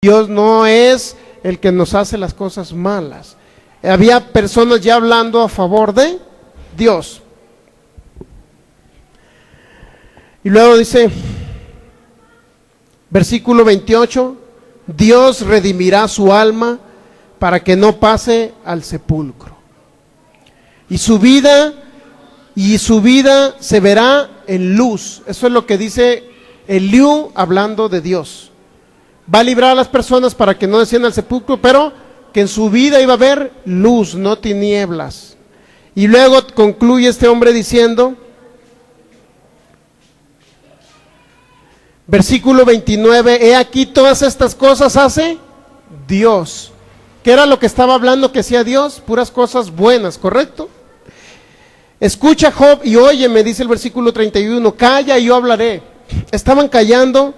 Dios no es el que nos hace las cosas malas. Había personas ya hablando a favor de Dios. Y luego dice, versículo 28, Dios redimirá su alma para que no pase al sepulcro. Y su vida se verá en luz. Eso es lo que dice Eliú hablando de Dios. Va a librar a las personas para que no desciendan al sepulcro, pero que en su vida iba a haber luz, no tinieblas. Y luego concluye este hombre diciendo, versículo 29, he aquí todas estas cosas hace Dios. ¿Qué era lo que estaba hablando que hacía Dios? Puras cosas buenas, ¿correcto? Escucha, Job, y óyeme, dice el versículo 31, calla y yo hablaré. Estaban callando.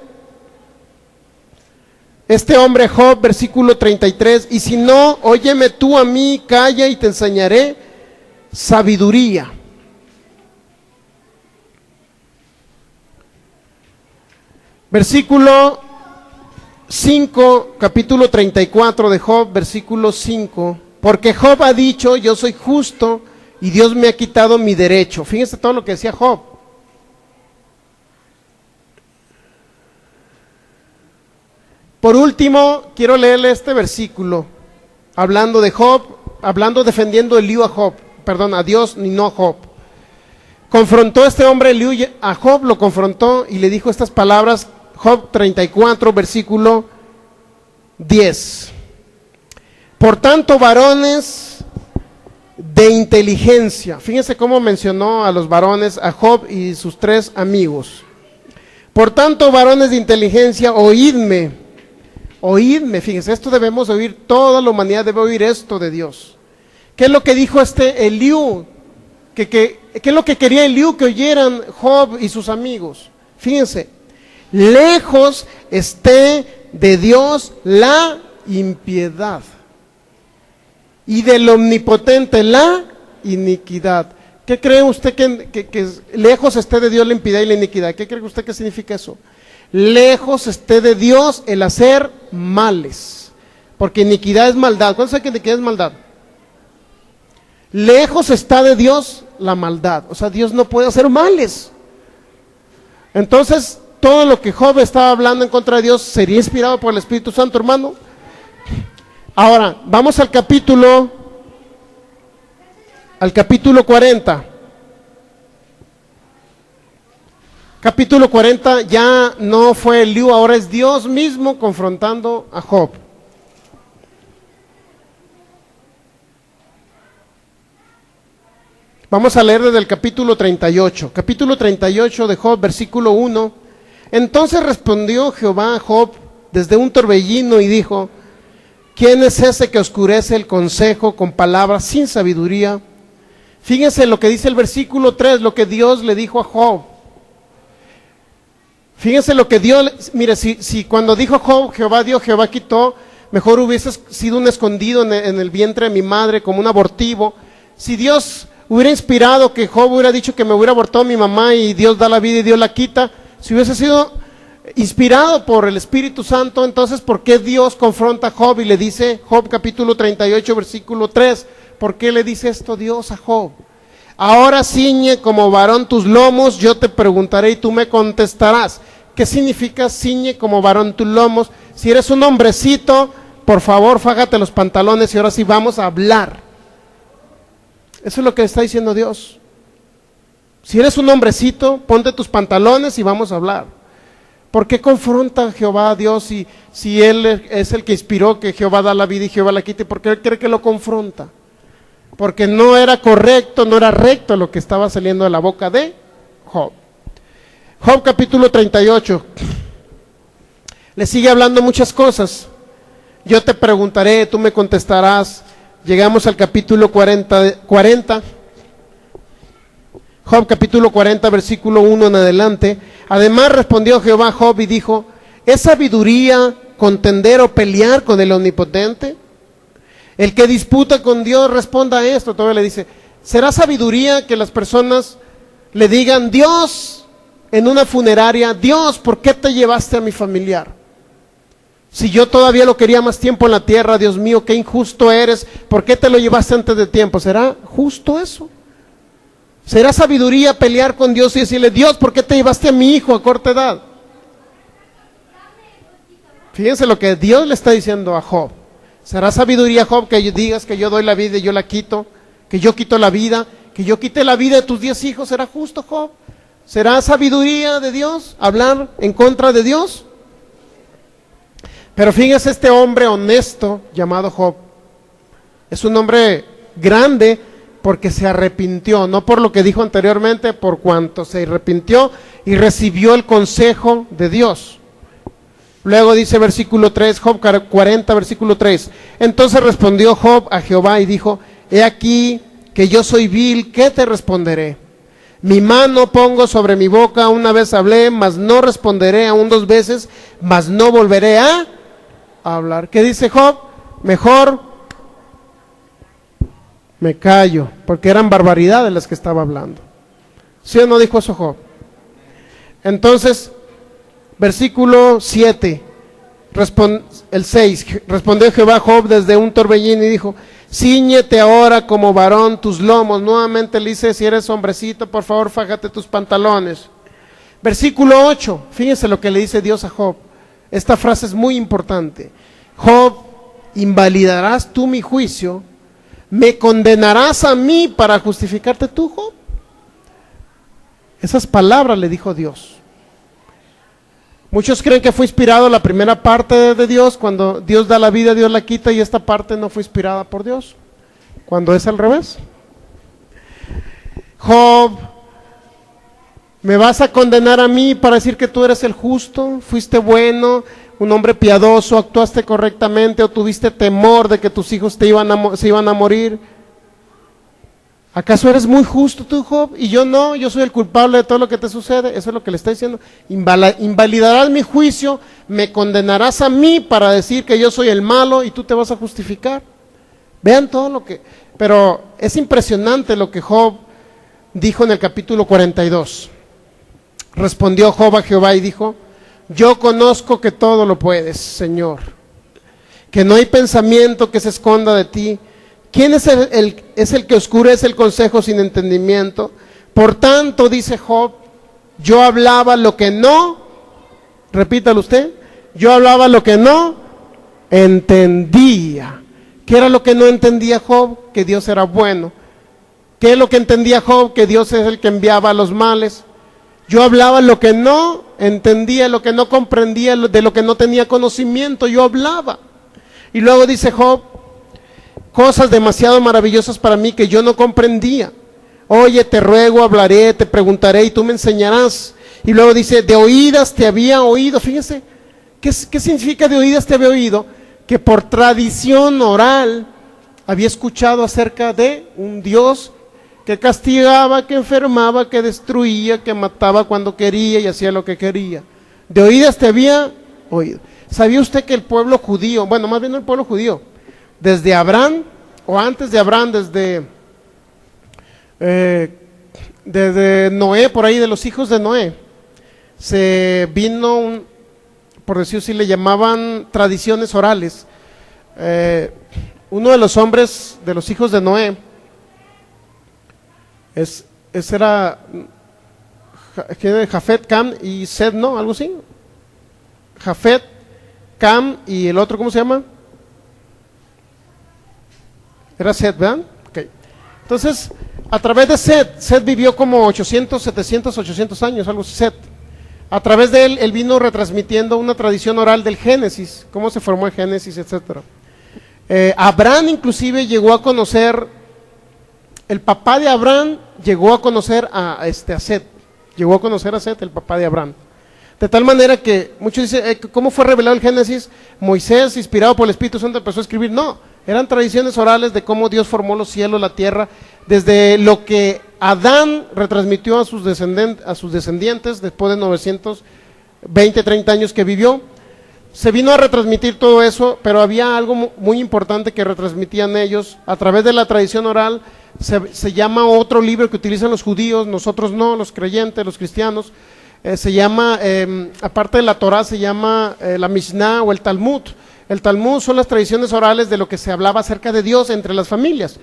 Este hombre Job, versículo 33, y si no, óyeme tú a mí, calla y te enseñaré sabiduría. Versículo 5, capítulo 34 de Job, versículo 5, porque Job ha dicho, yo soy justo y Dios me ha quitado mi derecho. Fíjense todo lo que decía Job. Por último, quiero leerle este versículo, hablando de Job, defendiendo Eliú a Dios y no a Job. Confrontó este hombre Eliú a Job, lo confrontó y le dijo estas palabras, Job 34, versículo 10. Por tanto, varones de inteligencia, fíjense cómo mencionó a los varones, a Job y sus tres amigos. Por tanto, varones de inteligencia, oídme, fíjense, esto debemos oír, toda la humanidad debe oír esto de Dios. ¿Qué es lo que dijo este Eliú? ¿Qué es lo que quería Eliú que oyeran Job y sus amigos? Fíjense, lejos esté de Dios la impiedad y del omnipotente la iniquidad. ¿Qué cree usted que lejos esté de Dios la impiedad y la iniquidad? ¿Qué cree usted que significa eso? Lejos esté de Dios el hacer males, porque iniquidad es maldad. ¿Cuántos saben que iniquidad es maldad? Lejos está de Dios la maldad, o sea, Dios no puede hacer males. Entonces, todo lo que Job estaba hablando en contra de Dios sería inspirado por el Espíritu Santo, hermano. Ahora, vamos al capítulo 40. Capítulo 40 ya no fue Eliú, ahora es Dios mismo confrontando a Job. Vamos a leer desde el capítulo 38. Capítulo 38 de Job, versículo 1. Entonces respondió Jehová a Job desde un torbellino y dijo, ¿quién es ese que oscurece el consejo con palabras sin sabiduría? Fíjense lo que dice el versículo 3, lo que Dios le dijo a Job. Fíjense lo que Dios, mire, si cuando dijo Job, Jehová dio, Jehová quitó, mejor hubiese sido un escondido en el vientre de mi madre como un abortivo. Si Dios hubiera inspirado que Job hubiera dicho que me hubiera abortado mi mamá y Dios da la vida y Dios la quita, si hubiese sido inspirado por el Espíritu Santo, entonces ¿por qué Dios confronta a Job y le dice, Job capítulo 38 versículo 3, ¿por qué le dice esto Dios a Job? Ahora ciñe como varón tus lomos, yo te preguntaré y tú me contestarás. ¿Qué significa ciñe como varón tus lomos? Si eres un hombrecito, por favor, fágate los pantalones y ahora sí vamos a hablar. Eso es lo que está diciendo Dios. Si eres un hombrecito, ponte tus pantalones y vamos a hablar. ¿Por qué confronta Jehová a Dios si Él es el que inspiró que Jehová da la vida y Jehová la quita? ¿Por qué Él cree que lo confronta? Porque no era correcto, no era recto lo que estaba saliendo de la boca de Job. Job capítulo 38, le sigue hablando muchas cosas. Yo te preguntaré, tú me contestarás. Llegamos al capítulo 40. Job capítulo 40, versículo 1 en adelante. Además respondió Jehová a Job y dijo, ¿es sabiduría contender o pelear con el omnipotente? El que disputa con Dios responda a esto. Todavía le dice, ¿será sabiduría que las personas le digan, Dios, en una funeraria, Dios, ¿por qué te llevaste a mi familiar? Si yo todavía lo quería más tiempo en la tierra, Dios mío, qué injusto eres, ¿por qué te lo llevaste antes de tiempo? ¿Será justo eso? ¿Será sabiduría pelear con Dios y decirle, Dios, ¿por qué te llevaste a mi hijo a corta edad? Fíjense lo que Dios le está diciendo a Job. ¿Será sabiduría, Job, que digas que yo doy la vida y yo la quito? Que yo quito la vida, que yo quite la vida de tus 10 hijos. ¿Será justo, Job? ¿Será sabiduría de Dios hablar en contra de Dios? Pero fíjese, este hombre honesto llamado Job es un hombre grande porque se arrepintió, no por lo que dijo anteriormente, por cuanto se arrepintió y recibió el consejo de Dios. Luego dice versículo 3, Job 40, versículo 3. Entonces respondió Job a Jehová y dijo, he aquí que yo soy vil, ¿qué te responderé? Mi mano pongo sobre mi boca, una vez hablé, mas no responderé, aún 2 veces, mas no volveré a hablar. ¿Qué dice Job? Mejor me callo, porque eran barbaridades las que estaba hablando. ¿Sí o no dijo eso Job? Entonces, versículo 7, el 6, respondió Jehová a Job desde un torbellino y dijo, cíñete ahora como varón tus lomos. Nuevamente le dice, si eres hombrecito, por favor, fájate tus pantalones. Versículo 8, fíjense lo que le dice Dios a Job. Esta frase es muy importante. Job, ¿invalidarás tú mi juicio? ¿Me condenarás a mí para justificarte tú, Job? Esas palabras le dijo Dios. Muchos creen que fue inspirado la primera parte de Dios, cuando Dios da la vida, Dios la quita, y esta parte no fue inspirada por Dios, cuando es al revés. Job, ¿me vas a condenar a mí para decir que tú eres el justo? ¿Fuiste bueno, un hombre piadoso, actuaste correctamente o tuviste temor de que tus hijos se iban a morir? ¿Acaso eres muy justo tú, Job? Y yo no, yo soy el culpable de todo lo que te sucede. Eso es lo que le está diciendo. Invalidarás mi juicio, me condenarás a mí para decir que yo soy el malo y tú te vas a justificar. Vean todo lo que... Pero es impresionante lo que Job dijo en el capítulo 42. Respondió Job a Jehová y dijo, yo conozco que todo lo puedes, Señor, que no hay pensamiento que se esconda de ti. ¿Quién es el que oscurece el consejo sin entendimiento? Por tanto, dice Job, yo hablaba lo que no, repítalo usted, yo hablaba lo que no entendía. ¿Qué era lo que no entendía Job? Que Dios era bueno. ¿Qué es lo que entendía Job? Que Dios es el que enviaba a los males. Yo hablaba lo que no entendía, lo que no comprendía, de lo que no tenía conocimiento, yo hablaba. Y luego dice Job, cosas demasiado maravillosas para mí que yo no comprendía. Oye, te ruego, hablaré, te preguntaré y tú me enseñarás. Y luego dice, de oídas te había oído. Fíjense, ¿qué significa de oídas te había oído? Que por tradición oral había escuchado acerca de un Dios que castigaba, que enfermaba, que destruía, que mataba cuando quería y hacía lo que quería. De oídas te había oído. ¿Sabía usted que el pueblo judío, bueno, más bien no el pueblo judío, desde Abraham, o antes de Abraham, desde Noé, por ahí de los hijos de Noé, se vino, por decirlo así, le llamaban tradiciones orales. Uno de los hombres de los hijos de Noé, ese era Jafet, Cam y Sed, ¿no? Algo así. Jafet, Cam y el otro, ¿cómo se llama? Era Sed, ¿verdad? Okay. Entonces, a través de Sed vivió como 800, 700, 800 años, algo así, Sed. A través de él vino retransmitiendo una tradición oral del Génesis, cómo se formó el Génesis, etcétera. Abraham inclusive llegó a conocer, el papá de Abraham llegó a conocer a Sed, llegó a conocer a Sed, el papá de Abraham. De tal manera que muchos dicen, ¿cómo fue revelado el Génesis? Moisés, inspirado por el Espíritu Santo, empezó a escribir. No, eran tradiciones orales de cómo Dios formó los cielos, la tierra, desde lo que Adán retransmitió a sus descendientes después de 920, 30 años que vivió. Se vino a retransmitir todo eso, pero había algo muy importante que retransmitían ellos a través de la tradición oral. Se llama otro libro que utilizan los judíos, nosotros no, los creyentes, los cristianos. se llama, aparte de la Torá, se llama la Mishnah o el Talmud. El Talmud son las tradiciones orales de lo que se hablaba acerca de Dios entre las familias.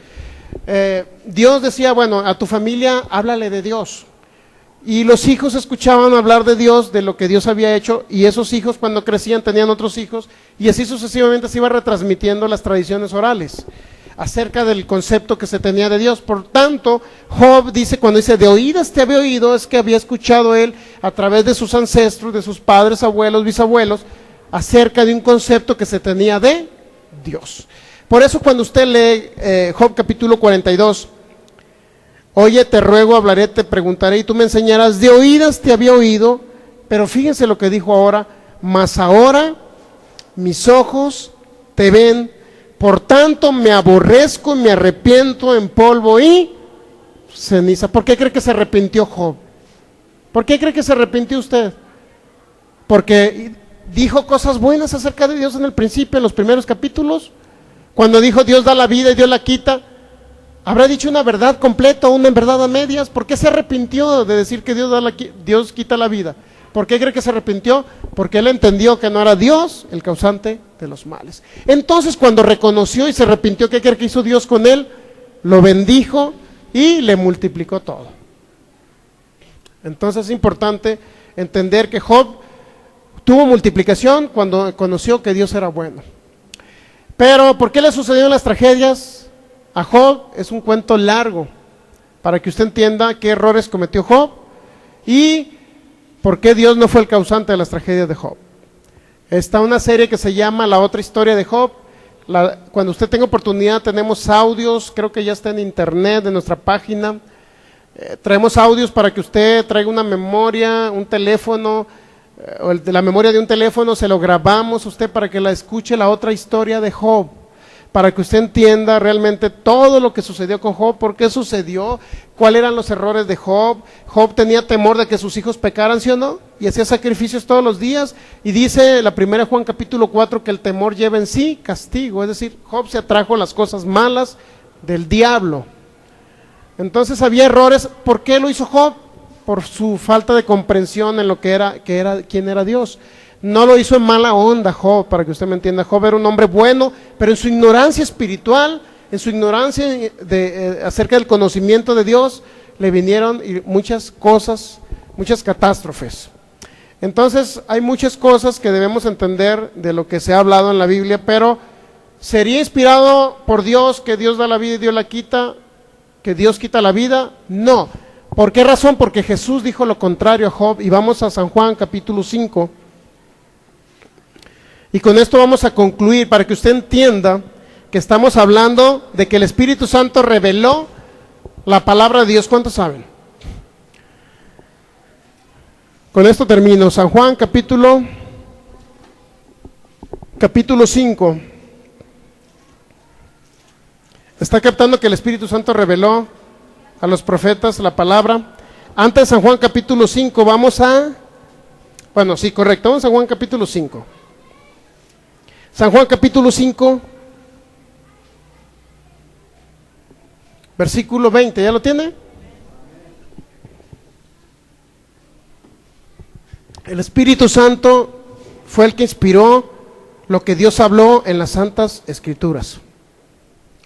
Dios decía, bueno, a tu familia háblale de Dios. Y los hijos escuchaban hablar de Dios, de lo que Dios había hecho, y esos hijos cuando crecían tenían otros hijos, y así sucesivamente se iba retransmitiendo las tradiciones orales acerca del concepto que se tenía de Dios. Por tanto, Job dice, cuando dice, de oídas te había oído, es que había escuchado él a través de sus ancestros, de sus padres, abuelos, bisabuelos, acerca de un concepto que se tenía de Dios. Por eso cuando usted lee Job capítulo 42, oye, te ruego, hablaré, te preguntaré y tú me enseñarás, de oídas te había oído, pero fíjense lo que dijo ahora, mas ahora mis ojos te ven, por tanto me aborrezco y me arrepiento en polvo y ceniza. ¿Por qué cree que se arrepintió Job? ¿Por qué cree que se arrepintió usted? Porque dijo cosas buenas acerca de Dios en el principio, en los primeros capítulos. Cuando dijo Dios da la vida y Dios la quita, ¿habrá dicho una verdad completa o una verdad a medias? ¿Por qué se arrepintió de decir que Dios quita la vida? ¿Por qué cree que se arrepintió? Porque él entendió que no era Dios el causante de los males. Entonces cuando reconoció y se arrepintió, ¿qué cree que hizo Dios con él? Lo bendijo y le multiplicó todo. Entonces es importante entender que Job tuvo multiplicación cuando conoció que Dios era bueno. Pero ¿por qué le sucedieron las tragedias a Job? Es un cuento largo para que usted entienda qué errores cometió Job y por qué Dios no fue el causante de las tragedias de Job. Está una serie que se llama La otra historia de Job. Cuando usted tenga oportunidad, tenemos audios, creo que ya está en internet, en nuestra página. Traemos audios para que usted traiga una memoria, un teléfono, o de la memoria de un teléfono, se lo grabamos usted para que la escuche, la otra historia de Job, para que usted entienda realmente todo lo que sucedió con Job, por qué sucedió, cuáles eran los errores de Job. Job tenía temor de que sus hijos pecaran, ¿sí o no? Y hacía sacrificios todos los días, y dice la primera Juan capítulo 4 que el temor lleva en sí castigo, es decir, Job se atrajo las cosas malas del diablo. Entonces había errores. ¿Por qué lo hizo Job? Por su falta de comprensión en lo que era quién era Dios. No lo hizo en mala onda Job, para que usted me entienda. Job era un hombre bueno, pero en su ignorancia espiritual, en su ignorancia acerca del conocimiento de Dios, le vinieron muchas cosas, muchas catástrofes. Entonces hay muchas cosas que debemos entender de lo que se ha hablado en la Biblia, pero ¿sería inspirado por Dios que Dios da la vida y Dios la quita? ¿Que Dios quita la vida? No. ¿Por qué razón? Porque Jesús dijo lo contrario a Job, y vamos a San Juan capítulo 5. Y con esto vamos a concluir para que usted entienda que estamos hablando de que el Espíritu Santo reveló la palabra de Dios. ¿Cuántos saben? Con esto termino. San Juan capítulo 5. ¿Está captando que el Espíritu Santo reveló a los profetas la palabra? Antes de San Juan capítulo 5 vamos a... Bueno, sí, correcto. Vamos a San Juan capítulo 5. San Juan capítulo 5, versículo 20, ¿ya lo tiene? El Espíritu Santo fue el que inspiró lo que Dios habló en las Santas Escrituras.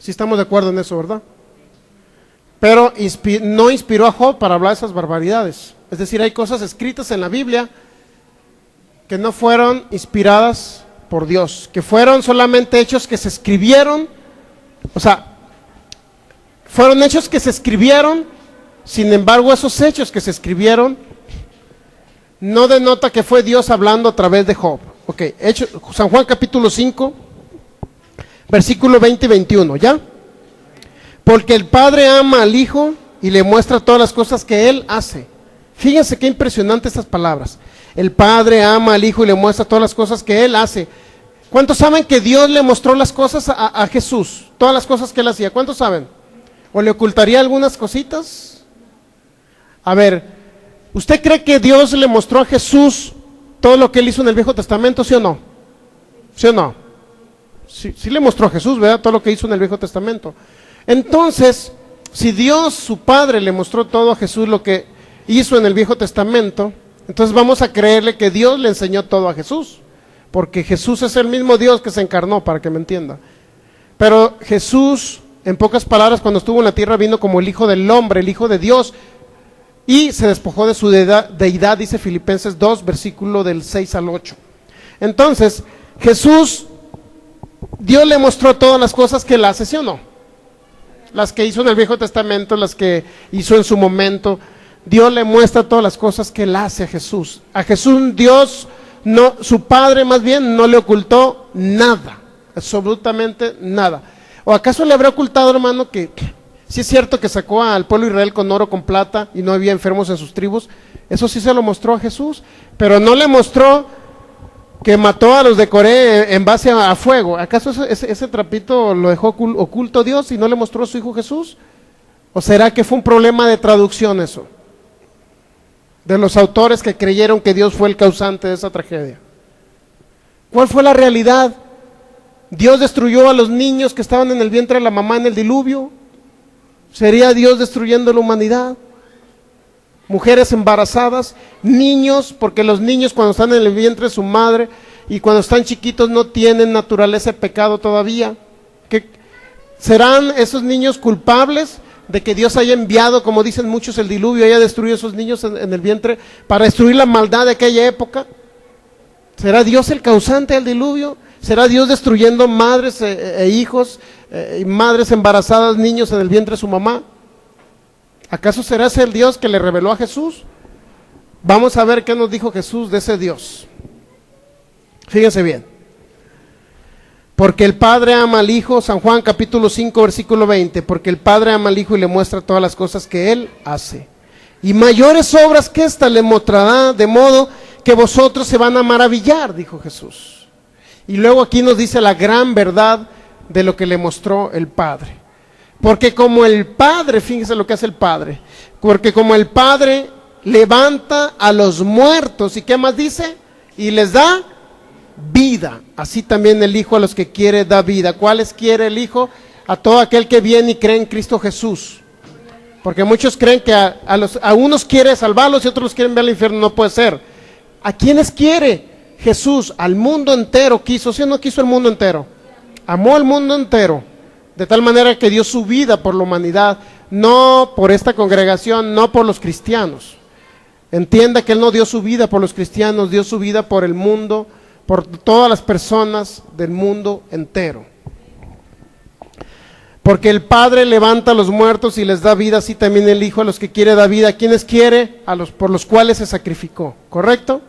Sí estamos de acuerdo en eso, ¿verdad? Pero no inspiró a Job para hablar esas barbaridades. Es decir, hay cosas escritas en la Biblia que no fueron inspiradas por Dios, que fueron solamente hechos que se escribieron, o sea, fueron hechos que se escribieron. Sin embargo, esos hechos que se escribieron no denota que fue Dios hablando a través de Job. Ok, San Juan capítulo 5, versículo 20 y 21, ¿ya? Porque el Padre ama al Hijo y le muestra todas las cosas que Él hace. Fíjense qué impresionante estas palabras. El Padre ama al Hijo y le muestra todas las cosas que Él hace. ¿Cuántos saben que Dios le mostró las cosas a Jesús? Todas las cosas que Él hacía. ¿Cuántos saben? ¿O le ocultaría algunas cositas? A ver, ¿usted cree que Dios le mostró a Jesús todo lo que Él hizo en el Viejo Testamento, sí o no? ¿Sí o no? Sí le mostró a Jesús, ¿verdad? Todo lo que hizo en el Viejo Testamento. Entonces, si Dios, su Padre, le mostró todo a Jesús lo que hizo en el Viejo Testamento, Entonces vamos a creerle que Dios le enseñó todo a Jesús, porque Jesús es el mismo Dios que se encarnó, para que me entienda. Pero Jesús, en pocas palabras, cuando estuvo en la tierra, vino como el Hijo del Hombre, el Hijo de Dios, y se despojó de su deidad, dice Filipenses 2, versículo del 6 al 8. Entonces, Jesús, Dios le mostró todas las cosas que él hace, ¿sí o no? Las que hizo en el Viejo Testamento, las que hizo en su momento. Dios le muestra todas las cosas que él hace a Jesús. A Jesús Dios, no, su Padre más bien, no le ocultó nada, absolutamente nada. ¿O acaso le habrá ocultado, hermano, que sí es cierto que sacó al pueblo de Israel con oro, con plata, y no había enfermos en sus tribus? Eso sí se lo mostró a Jesús, pero no le mostró que mató a los de Coré en base a fuego. ¿Acaso ese trapito lo dejó oculto Dios y no le mostró a su Hijo Jesús? ¿O será que fue un problema de traducción eso? De los autores que creyeron que Dios fue el causante de esa tragedia. ¿Cuál fue la realidad? ¿Dios destruyó a los niños que estaban en el vientre de la mamá en el diluvio? ¿Sería Dios destruyendo la humanidad? Mujeres embarazadas, niños, porque los niños cuando están en el vientre de su madre y cuando están chiquitos no tienen naturaleza de pecado todavía. ¿Qué? ¿Serán esos niños culpables de que Dios haya enviado, como dicen muchos, el diluvio, haya destruido a esos niños en el vientre para destruir la maldad de aquella época? ¿Será Dios el causante del diluvio? ¿Será Dios destruyendo madres e hijos, y madres embarazadas, niños en el vientre de su mamá? ¿Acaso será ese el Dios que le reveló a Jesús? Vamos a ver qué nos dijo Jesús de ese Dios. Fíjense bien. Porque el Padre ama al Hijo, San Juan capítulo 5 versículo 20, porque el Padre ama al Hijo y le muestra todas las cosas que Él hace. Y mayores obras que ésta le mostrará, de modo que vosotros se van a maravillar, dijo Jesús. Y luego aquí nos dice la gran verdad de lo que le mostró el Padre. Porque como el Padre, fíjense lo que hace el Padre, porque como el Padre levanta a los muertos, ¿y qué más dice? Y les da vida, así también el Hijo a los que quiere da vida. ¿Cuáles quiere el Hijo? A todo aquel que viene y cree en Cristo Jesús. Porque muchos creen que a unos quiere salvarlos y otros los quieren ver al infierno. No puede ser. ¿A quiénes quiere Jesús? Al mundo entero quiso. ¿Sí o no quiso el mundo entero? Amó al mundo entero, de tal manera que dio su vida por la humanidad, no por esta congregación, no por los cristianos. Entienda que Él no dio su vida por los cristianos, dio su vida por el mundo, por todas las personas del mundo entero. Porque el Padre levanta a los muertos y les da vida, así también el Hijo a los que quiere da vida. ¿A quienes quiere? A los por los cuales se sacrificó, ¿correcto?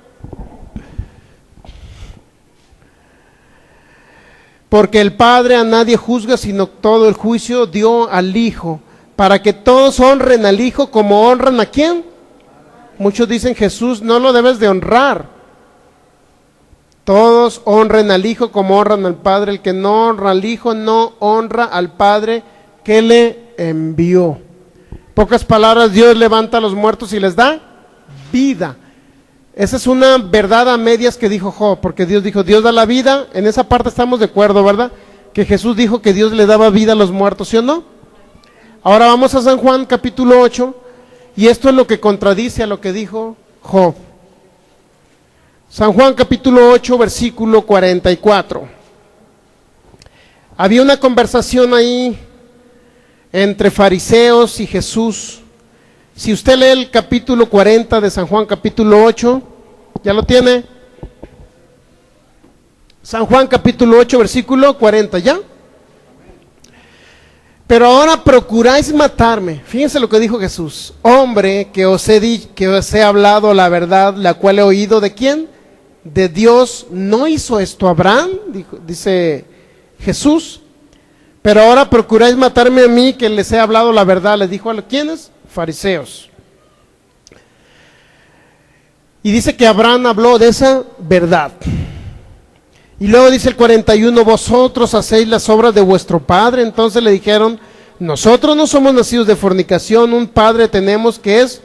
Porque el Padre a nadie juzga, sino todo el juicio dio al Hijo, para que todos honren al Hijo como honran ¿a quién? Muchos dicen, Jesús, no lo debes de honrar. Todos honren al Hijo como honran al Padre. El que no honra al Hijo no honra al Padre que le envió. Pocas palabras, Dios levanta a los muertos y les da vida. Esa es una verdad a medias que dijo Job, porque Dios dijo, Dios da la vida. En esa parte estamos de acuerdo, ¿verdad? Que Jesús dijo que Dios le daba vida a los muertos, ¿sí o no? Ahora vamos a San Juan capítulo 8, y esto es lo que contradice a lo que dijo Job. San Juan capítulo 8 versículo 44. Había una conversación ahí entre fariseos y Jesús. Si usted lee el capítulo 40 de San Juan capítulo 8, ¿ya lo tiene? San Juan capítulo 8 versículo 40, ¿ya? Pero ahora procuráis matarme. Fíjense lo que dijo Jesús. Hombre, que os he hablado la verdad, la cual he oído, ¿de quién? De Dios. ¿No hizo esto Abraham? Dice Jesús. Pero ahora procuráis matarme a mí, que les he hablado la verdad. Les dijo a ¿quiénes? Fariseos. Y dice que Abraham habló de esa verdad. Y luego dice el 41, vosotros hacéis las obras de vuestro padre. Entonces le dijeron, nosotros no somos nacidos de fornicación, un padre tenemos que es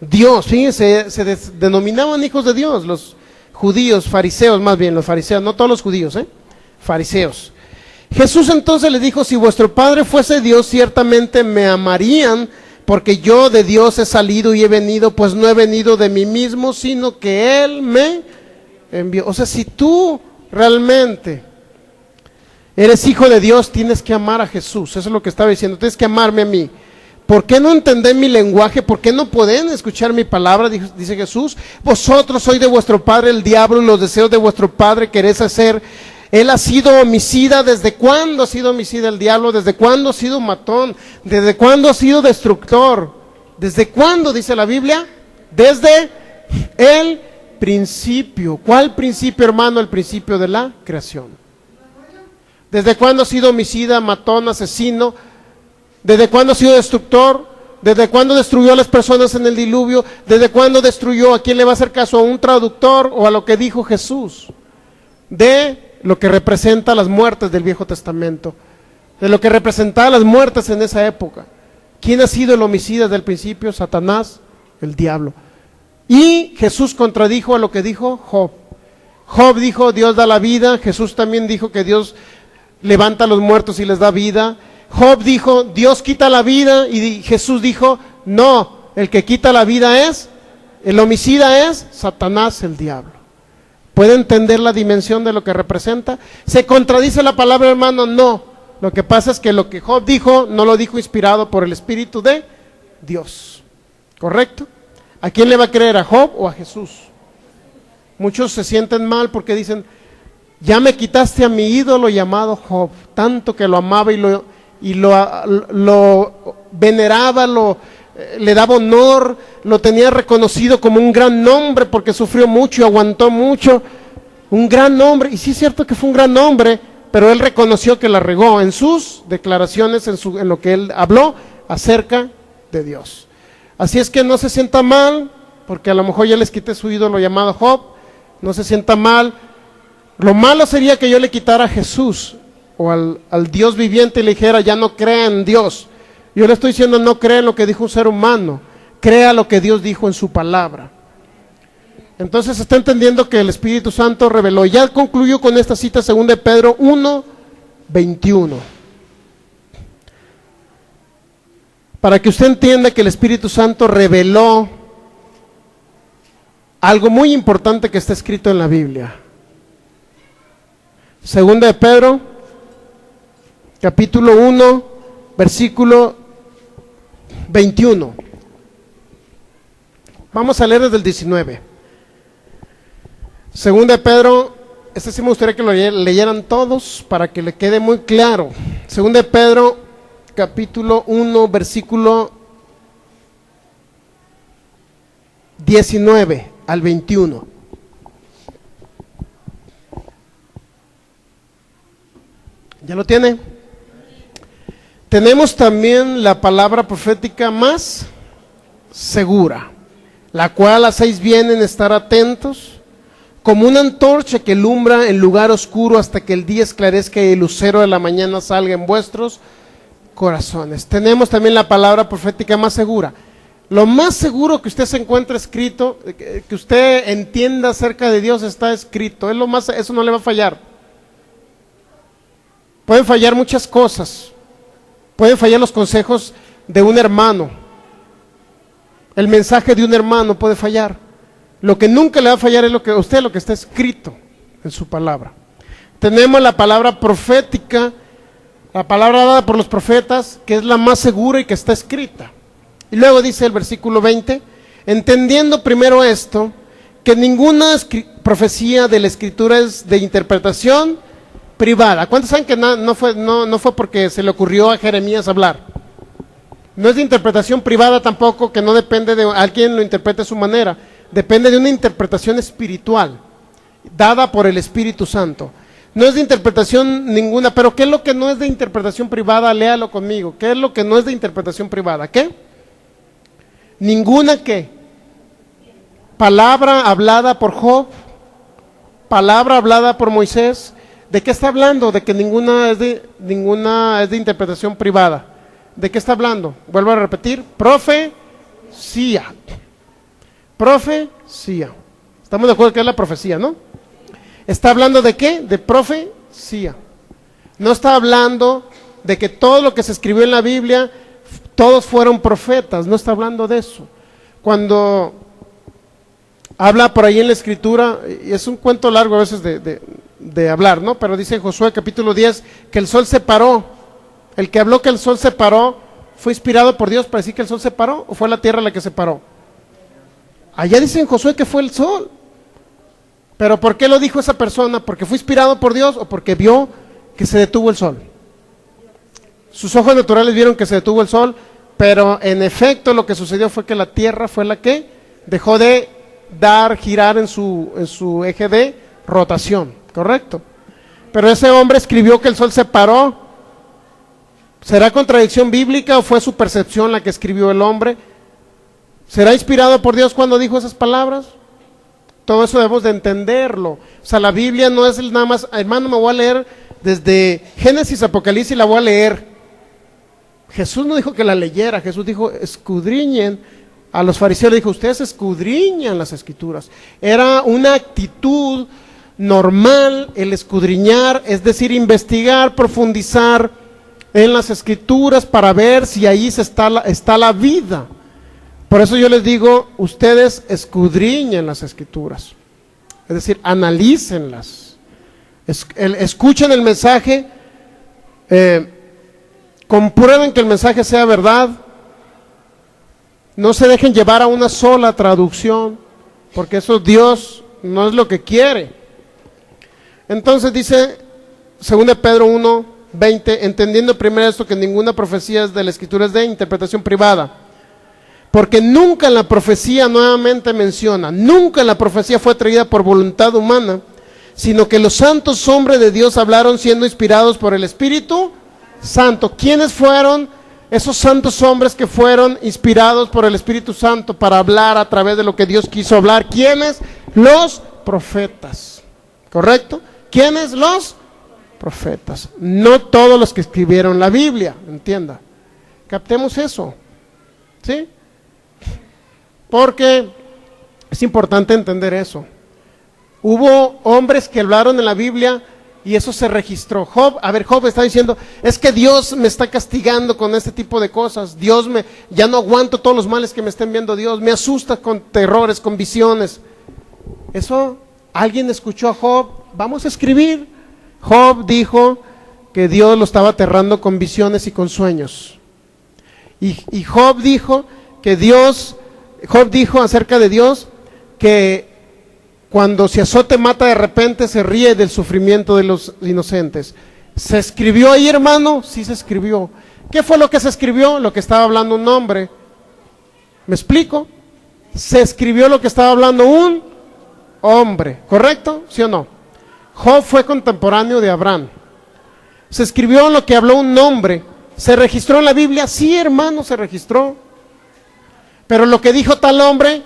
Dios. Fíjense, se denominaban hijos de Dios los judíos, fariseos más bien, los fariseos, no todos los judíos, fariseos. Jesús entonces le dijo, si vuestro padre fuese Dios, ciertamente me amarían, porque yo de Dios he salido y he venido, pues no he venido de mí mismo, sino que Él me envió. O sea, si tú realmente eres hijo de Dios, tienes que amar a Jesús. Eso es lo que estaba diciendo, tienes que amarme a mí. ¿Por qué no entendés mi lenguaje? ¿Por qué no pueden escuchar mi palabra? Dice Jesús. Vosotros sois de vuestro padre el diablo, y los deseos de vuestro padre queréis hacer. Él ha sido homicida. ¿Desde cuándo ha sido homicida el diablo? ¿Desde cuándo ha sido matón? ¿Desde cuándo ha sido destructor? ¿Desde cuándo, dice la Biblia? Desde el principio. ¿Cuál principio, hermano? El principio de la creación. ¿Desde cuándo ha sido homicida, matón, asesino? ¿Desde cuándo ha sido destructor? ¿Desde cuándo destruyó a las personas en el diluvio? ¿Desde cuándo destruyó? ¿A quién le va a hacer caso? ¿A un traductor o a lo que dijo Jesús? De lo que representa las muertes del Viejo Testamento, de lo que representaba las muertes en esa época. ¿Quién ha sido el homicida desde el principio? Satanás, el diablo. Y Jesús contradijo a lo que dijo Job. Job dijo, Dios da la vida. Jesús también dijo que Dios levanta a los muertos y les da vida. Job dijo, Dios quita la vida, y Jesús dijo, no, el que quita la vida el homicida es Satanás, el diablo. ¿Puede entender la dimensión de lo que representa? ¿Se contradice la palabra, hermano? No. Lo que pasa es que lo que Job dijo, no lo dijo inspirado por el Espíritu de Dios. ¿Correcto? ¿A quién le va a creer? ¿A Job o a Jesús? Muchos se sienten mal porque dicen, ya me quitaste a mi ídolo llamado Job, tanto que lo amaba y lo veneraba, le daba honor, lo tenía reconocido como un gran hombre porque sufrió mucho y aguantó mucho, un gran hombre. Y sí es cierto que fue un gran hombre, pero él reconoció que la regó en sus declaraciones, en lo que él habló acerca de Dios. Así es que no se sienta mal, porque a lo mejor ya les quité su ídolo llamado Job, no se sienta mal. Lo malo sería que yo le quitara a Jesús o al Dios viviente y le dijera, ya no crea en Dios. Yo le estoy diciendo, no crea en lo que dijo un ser humano, crea lo que Dios dijo en su palabra. Entonces está entendiendo que el Espíritu Santo reveló. Ya concluyo con esta cita, 2 de Pedro 1:21. Para que usted entienda que el Espíritu Santo reveló algo muy importante que está escrito en la Biblia. 2 de Pedro, capítulo 1, versículo 21. Vamos a leer desde el 19. 2 de Pedro, este sí me gustaría que lo leyeran todos para que le quede muy claro. 2 de Pedro, capítulo 1, versículo 19 al 21. ¿Ya lo tiene? Tenemos también la palabra profética más segura, la cual hacéis bien en estar atentos, como una antorcha que alumbra en lugar oscuro hasta que el día esclarezca y el lucero de la mañana salga en vuestros corazones. Tenemos también la palabra profética más segura. Lo más seguro que usted se encuentre escrito, que usted entienda acerca de Dios, está escrito. Es lo más, eso no le va a fallar. Pueden fallar muchas cosas. Pueden fallar los consejos de un hermano. El mensaje de un hermano puede fallar. Lo que nunca le va a fallar es lo que está escrito en su palabra. Tenemos la palabra profética, la palabra dada por los profetas, que es la más segura y que está escrita. Y luego dice el versículo 20, entendiendo primero esto, que ninguna profecía de la Escritura es de interpretación privada. ¿Cuántos saben que no fue porque se le ocurrió a Jeremías hablar? No es de interpretación privada tampoco, que no depende de alguien lo interprete a su manera. Depende de una interpretación espiritual, dada por el Espíritu Santo. No es de interpretación ninguna, pero ¿qué es lo que no es de interpretación privada? Léalo conmigo. ¿Qué es lo que no es de interpretación privada? ¿Qué? Ninguna ¿qué? Palabra hablada por Job, palabra hablada por Moisés. ¿De qué está hablando? De que ninguna es de interpretación privada. ¿De qué está hablando? Vuelvo a repetir, profecía. Profecía. Estamos de acuerdo que es la profecía, ¿no? ¿Está hablando de qué? De profecía. No está hablando de que todo lo que se escribió en la Biblia, todos fueron profetas, no está hablando de eso. Cuando habla por ahí en la escritura, y es un cuento largo a veces de hablar, ¿no? Pero dice en Josué capítulo 10 que el sol se paró. El que habló que el sol se paró, ¿fue inspirado por Dios para decir que el sol se paró o fue la tierra la que se paró? Allá dice en Josué que fue el sol. Pero ¿por qué lo dijo esa persona? ¿Porque fue inspirado por Dios o porque vio que se detuvo el sol? Sus ojos naturales vieron que se detuvo el sol, pero en efecto lo que sucedió fue que la tierra fue la que dejó de girar en su eje de rotación, ¿correcto? Pero ese hombre escribió que el sol se paró. ¿Será contradicción bíblica o fue su percepción la que escribió el hombre? ¿Será inspirado por Dios cuando dijo esas palabras? Todo eso debemos de entenderlo. O sea, la Biblia no es nada más, hermano, me voy a leer desde Génesis, Apocalipsis, la voy a leer. Jesús no dijo que la leyera, Jesús dijo, escudriñen. A los fariseos le dijo, ustedes escudriñan las escrituras. Era una actitud normal el escudriñar, es decir, investigar, profundizar en las escrituras para ver si ahí está la vida. Por eso yo les digo, ustedes escudriñen las escrituras, es decir, analícenlas, escuchen el mensaje, comprueben que el mensaje sea verdad, no se dejen llevar a una sola traducción, porque eso Dios no es lo que quiere. Entonces dice 2 Pedro 1:20, entendiendo primero esto, que ninguna profecía de la escritura es de interpretación privada. Porque nunca en la profecía, nuevamente menciona, nunca en la profecía fue traída por voluntad humana, sino que los santos hombres de Dios hablaron siendo inspirados por el Espíritu Santo. ¿Quiénes fueron esos santos hombres que fueron inspirados por el Espíritu Santo para hablar a través de lo que Dios quiso hablar? ¿Quiénes? Los profetas, ¿correcto? ¿Quiénes? Los profetas. No todos los que escribieron la Biblia, entienda. Captemos eso, ¿sí? Porque es importante entender eso. Hubo hombres que hablaron en la Biblia y eso se registró. Job está diciendo, es que Dios me está castigando con este tipo de cosas. Ya no aguanto todos los males que me estén viendo Dios. Me asusta con terrores, con visiones. Eso, alguien escuchó a Job. Vamos a escribir. Job dijo que Dios lo estaba aterrando con visiones y con sueños. Y Job dijo acerca de Dios que cuando se azote mata de repente, se ríe del sufrimiento de los inocentes. ¿Se escribió ahí, hermano? Sí se escribió. ¿Qué fue lo que se escribió? Lo que estaba hablando un hombre. ¿Me explico? Se escribió lo que estaba hablando un hombre, ¿correcto? ¿Sí o no? Job fue contemporáneo de Abraham. Se escribió lo que habló un hombre. ¿Se registró en la Biblia? Sí, hermano, se registró. Pero lo que dijo tal hombre,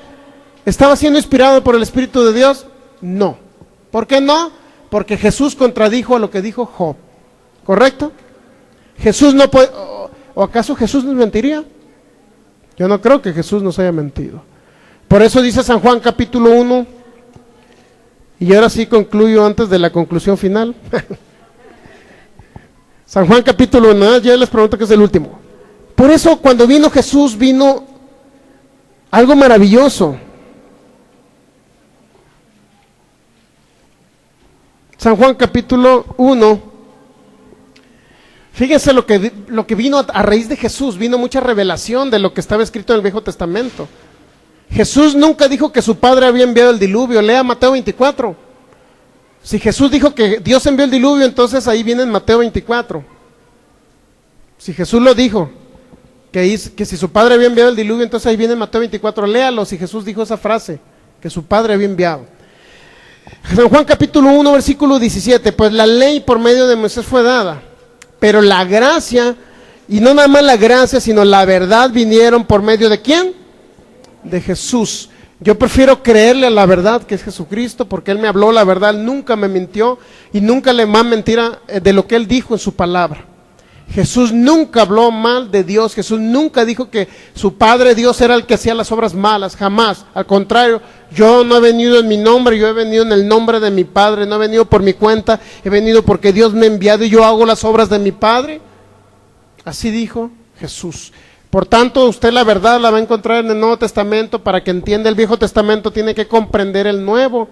¿estaba siendo inspirado por el Espíritu de Dios? No. ¿Por qué no? Porque Jesús contradijo a lo que dijo Job. ¿Correcto? Jesús no puede... ¿O acaso Jesús nos mentiría? Yo no creo que Jesús nos haya mentido. Por eso dice San Juan capítulo 1, y ahora sí concluyo antes de la conclusión final. San Juan capítulo 1, ya les pregunto que es el último. Por eso cuando vino Jesús, vino algo maravilloso. San Juan capítulo 1, fíjense lo que vino a raíz de Jesús, vino mucha revelación de lo que estaba escrito en el Viejo Testamento. Jesús nunca dijo que su Padre había enviado el diluvio, lea Mateo 24. Si Jesús dijo que Dios envió el diluvio, entonces ahí viene en Mateo 24. Si Jesús lo dijo, que si su Padre había enviado el diluvio, entonces ahí viene en Mateo 24, léalo si Jesús dijo esa frase, que su Padre había enviado. San Juan capítulo 1, versículo 17, pues la ley por medio de Moisés fue dada, pero la gracia, y no nada más la gracia, sino la verdad vinieron por medio de ¿quién? De Jesús. Yo prefiero creerle a la verdad, que es Jesucristo, porque Él me habló la verdad, nunca me mintió y nunca le más mentira de lo que Él dijo en su palabra. Jesús nunca habló mal de Dios, Jesús nunca dijo que su Padre Dios era el que hacía las obras malas, jamás. Al contrario, yo no he venido en mi nombre, yo he venido en el nombre de mi Padre, no he venido por mi cuenta, he venido porque Dios me ha enviado y yo hago las obras de mi Padre. Así dijo Jesús. Por tanto, usted la verdad la va a encontrar en el Nuevo Testamento. Para que entienda el Viejo Testamento tiene que comprender el Nuevo,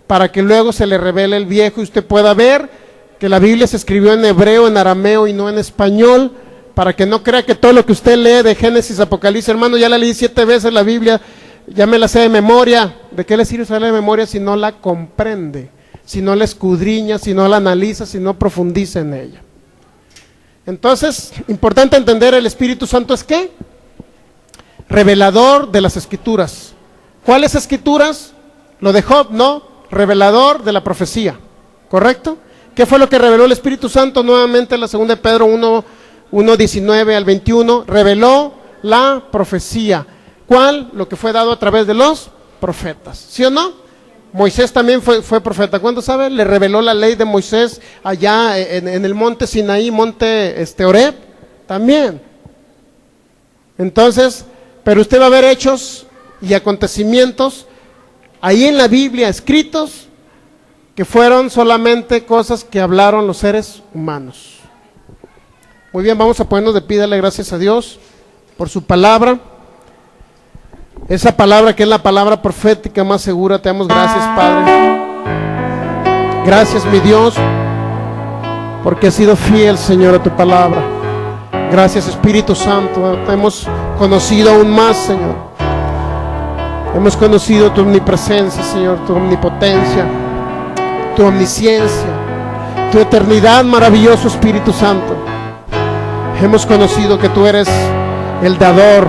para que luego se le revele el Viejo y usted pueda ver que la Biblia se escribió en hebreo, en arameo y no en español, para que no crea que todo lo que usted lee de Génesis, Apocalipsis, hermano, ya la leí 7 veces la Biblia, ya me la sé de memoria. ¿De qué le sirve saberla de memoria si no la comprende, si no la escudriña, si no la analiza, si no profundiza en ella? Entonces, importante entender, el Espíritu Santo es ¿qué? Revelador de las Escrituras. ¿Cuáles Escrituras? Lo de Job, no, revelador de la profecía, ¿correcto? ¿Qué fue lo que reveló el Espíritu Santo? Nuevamente la 2 de Pedro 1:19 al 21, reveló la profecía. ¿Cuál? Lo que fue dado a través de los profetas, ¿sí o no? Moisés también fue profeta. ¿Cuándo sabe? Le reveló la ley de Moisés allá en el monte Sinaí, monte Horeb, también. Entonces, pero usted va a ver hechos y acontecimientos ahí en la Biblia escritos que fueron solamente cosas que hablaron los seres humanos. Muy bien, vamos a ponernos de pie, darle gracias a Dios por su palabra. Esa palabra que es la palabra profética más segura. Te damos gracias, Padre. Gracias, mi Dios, porque has sido fiel, Señor, a tu palabra. Gracias, Espíritu Santo. Te hemos conocido aún más, Señor. Hemos conocido tu omnipresencia, Señor, tu omnipotencia, tu omnisciencia, tu eternidad, maravilloso Espíritu Santo. Hemos conocido que tú eres el dador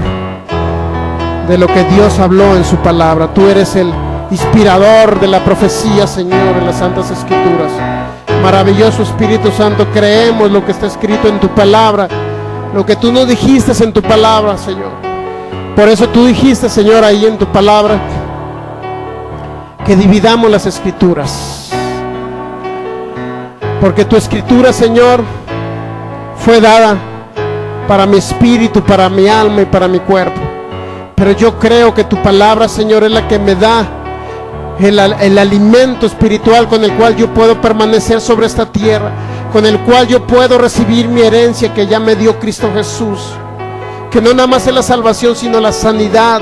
de lo que Dios habló en su palabra. Tú eres el inspirador de la profecía, Señor, en las Santas Escrituras. Maravilloso Espíritu Santo, creemos lo que está escrito en tu palabra, lo que tú nos dijiste en tu palabra, Señor. Por eso tú dijiste, Señor, ahí en tu palabra, que dividamos las Escrituras. Porque tu Escritura, Señor, fue dada para mi espíritu, para mi alma y para mi cuerpo. Pero yo creo que tu palabra, Señor, es la que me da el alimento espiritual con el cual yo puedo permanecer sobre esta tierra, con el cual yo puedo recibir mi herencia que ya me dio Cristo Jesús. Que no nada más es la salvación, sino la sanidad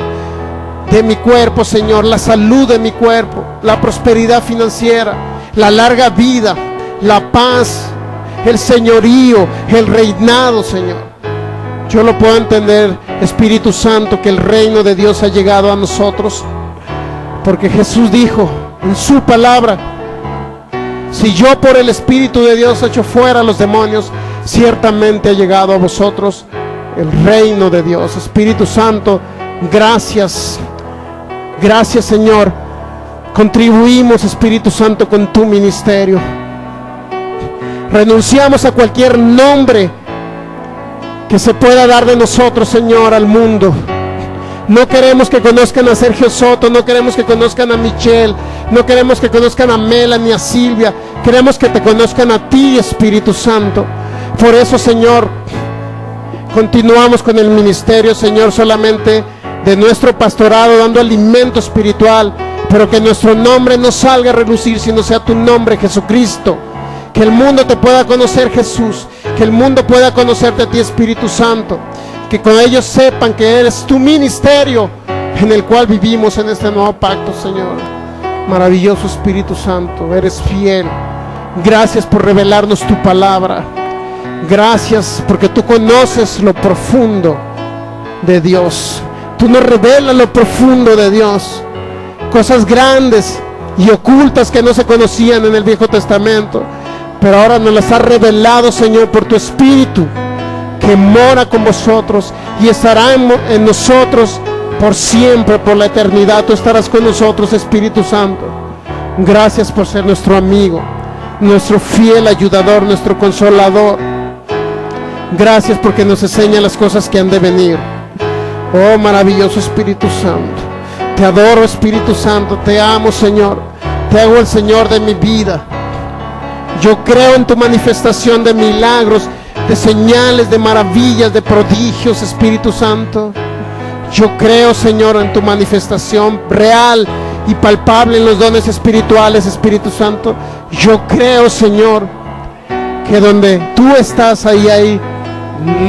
de mi cuerpo, Señor, la salud de mi cuerpo, la prosperidad financiera, la larga vida, la paz, el señorío, el reinado, Señor. Yo lo puedo entender, Espíritu Santo, que el reino de Dios ha llegado a nosotros, porque Jesús dijo en su palabra: si yo por el Espíritu de Dios echo fuera a los demonios, ciertamente ha llegado a vosotros el reino de Dios. Espíritu Santo, gracias, gracias, Señor. Contribuimos, Espíritu Santo, con tu ministerio. Renunciamos a cualquier nombre que se pueda dar de nosotros, Señor, al mundo. No queremos que conozcan a Sergio Soto, no queremos que conozcan a Michelle, no queremos que conozcan a Melanie, a Silvia. Queremos que te conozcan a ti, Espíritu Santo. Por eso, Señor, continuamos con el ministerio, Señor, solamente de nuestro pastorado, dando alimento espiritual, pero que nuestro nombre no salga a relucir, sino sea tu nombre, Jesucristo. Que el mundo te pueda conocer, Jesús. Que el mundo pueda conocerte a ti, Espíritu Santo. Que con ellos sepan que eres tu ministerio en el cual vivimos en este nuevo pacto, Señor. Maravilloso Espíritu Santo, eres fiel. Gracias por revelarnos tu palabra. Gracias porque tú conoces lo profundo de Dios. Tú nos revelas lo profundo de Dios. Cosas grandes y ocultas que no se conocían en el Viejo Testamento, pero ahora nos las has revelado, Señor, por tu Espíritu, que mora con vosotros y estará en nosotros por siempre, por la eternidad. Tú estarás con nosotros, Espíritu Santo. Gracias por ser nuestro amigo, nuestro fiel ayudador, nuestro consolador. Gracias porque nos enseña las cosas que han de venir. Oh, maravilloso Espíritu Santo. Te adoro, Espíritu Santo. Te amo, Señor. Te hago el Señor de mi vida. Yo creo en tu manifestación de milagros, de señales, de maravillas, de prodigios, Espíritu Santo. Yo creo, Señor, en tu manifestación real y palpable en los dones espirituales, Espíritu Santo. Yo creo, Señor, que donde tú estás, ahí hay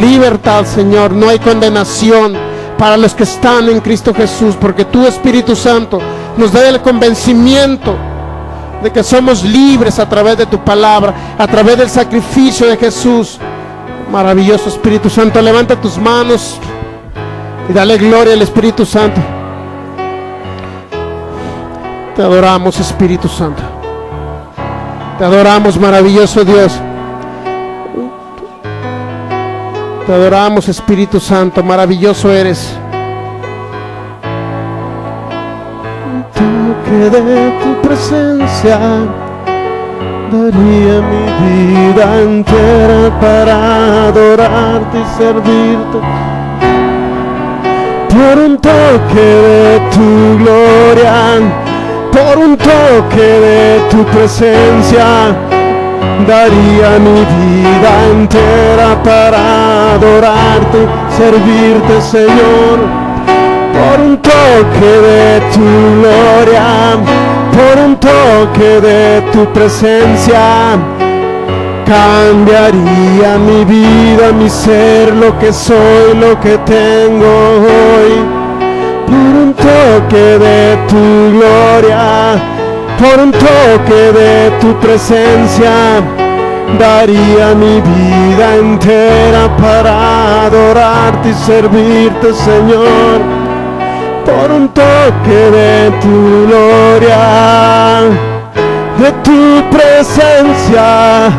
libertad, Señor. No hay condenación para los que están en Cristo Jesús, porque tú, Espíritu Santo, nos da el convencimiento de que somos libres a través de tu palabra, a través del sacrificio de Jesús. Maravilloso Espíritu Santo, levanta tus manos y dale gloria al Espíritu Santo. Te adoramos, Espíritu Santo. Te adoramos, maravilloso Dios. Te adoramos, Espíritu Santo, maravilloso eres. Un toque de tu presencia daría mi vida entera para adorarte y servirte. Por un toque de tu gloria, por un toque de tu presencia, daría mi vida entera para adorarte, servirte, Señor. Por un toque de tu gloria, por un toque de tu presencia, cambiaría mi vida, mi ser, lo que soy, lo que tengo hoy. Por un toque de tu gloria, por un toque de tu presencia, daría mi vida entera para adorarte y servirte, Señor. Por un toque de tu gloria, de tu presencia,